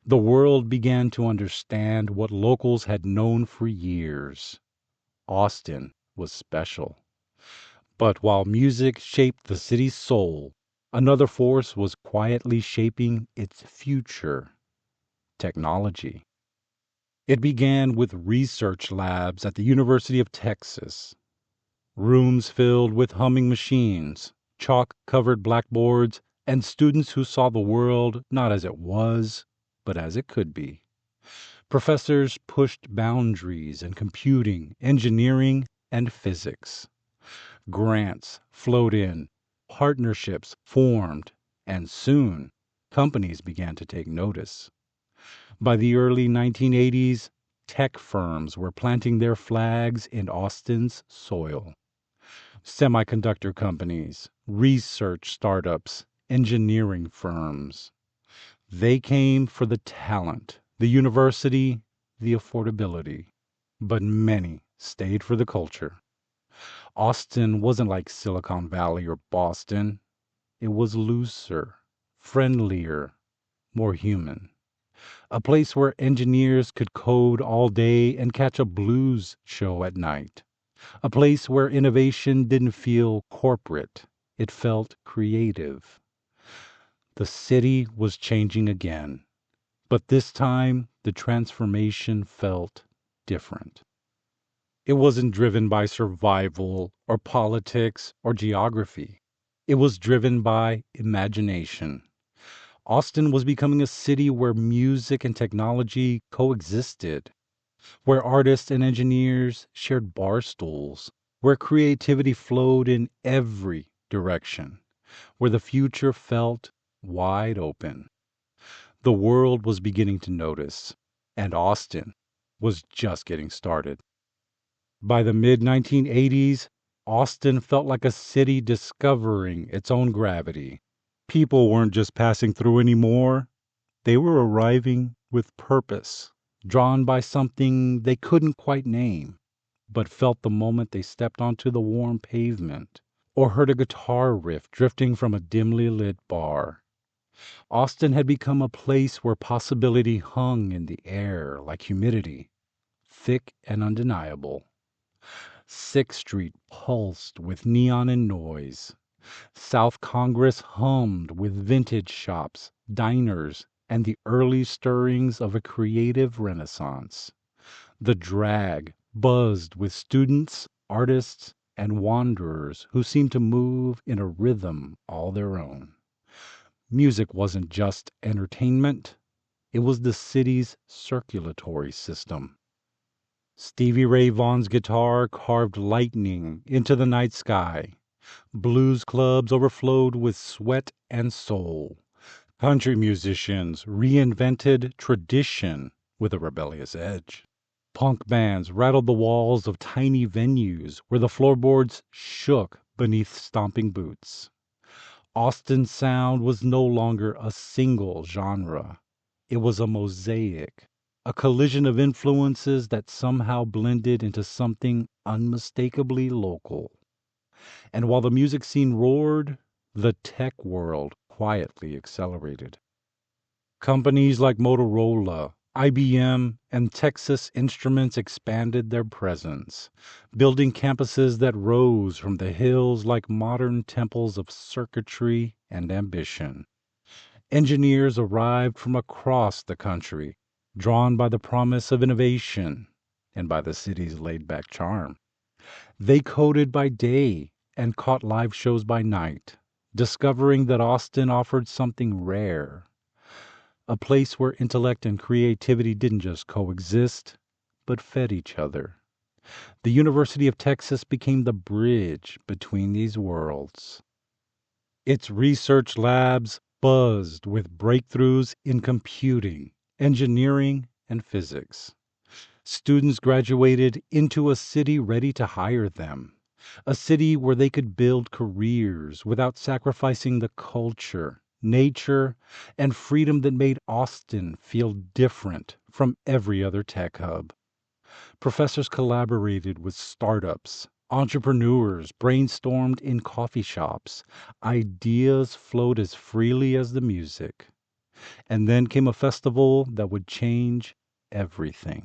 The world began to understand what locals had known for years. Austin was special. But while music shaped the city's soul, another force was quietly shaping its future: technology. It began with research labs at the University of Texas, rooms filled with humming machines, chalk-covered blackboards, and students who saw the world not as it was, but as it could be. Professors pushed boundaries in computing, engineering, and physics. Grants flowed in, partnerships formed, and soon companies began to take notice. By the early 1980s, tech firms were planting their flags in Austin's soil. Semiconductor companies, research startups, engineering firms. They came for the talent, the university, the affordability. But many stayed for the culture. Austin wasn't like Silicon Valley or Boston. It was looser, friendlier, more human. A place where engineers could code all day and catch a blues show at night. A place where innovation didn't feel corporate. It felt creative. The city was changing again, but this time the transformation felt different. It wasn't driven by survival or politics or geography. It was driven by imagination. Austin was becoming a city where music and technology coexisted, where artists and engineers shared bar stools, where creativity flowed in every direction, where the future felt wide open. The world was beginning to notice, and Austin was just getting started. By the mid-1980s, Austin felt like a city discovering its own gravity. People weren't just passing through anymore. They were arriving with purpose, drawn by something they couldn't quite name, but felt the moment they stepped onto the warm pavement or heard a guitar riff drifting from a dimly lit bar. Austin had become a place where possibility hung in the air like humidity, thick and undeniable. 6th Street pulsed with neon and noise. South Congress hummed with vintage shops, diners, and the early stirrings of a creative renaissance. The Drag buzzed with students, artists, and wanderers who seemed to move in a rhythm all their own. Music wasn't just entertainment. It was the city's circulatory system. Stevie Ray Vaughan's guitar carved lightning into the night sky. Blues clubs overflowed with sweat and soul. Country musicians reinvented tradition with a rebellious edge. Punk bands rattled the walls of tiny venues where the floorboards shook beneath stomping boots. Austin's sound was no longer a single genre. It was a mosaic, a collision of influences that somehow blended into something unmistakably local. And while the music scene roared, the tech world quietly accelerated. Companies like Motorola, IBM, and Texas Instruments expanded their presence, building campuses that rose from the hills like modern temples of circuitry and ambition. Engineers arrived from across the country, drawn by the promise of innovation and by the city's laid-back charm. They coded by day and caught live shows by night, discovering that Austin offered something rare, a place where intellect and creativity didn't just coexist, but fed each other. The University of Texas became the bridge between these worlds. Its research labs buzzed with breakthroughs in computing, engineering, and physics. Students graduated into a city ready to hire them, a city where they could build careers without sacrificing the culture, nature, and freedom that made Austin feel different from every other tech hub. Professors collaborated with startups. Entrepreneurs brainstormed in coffee shops. Ideas flowed as freely as the music. And then came a festival that would change everything.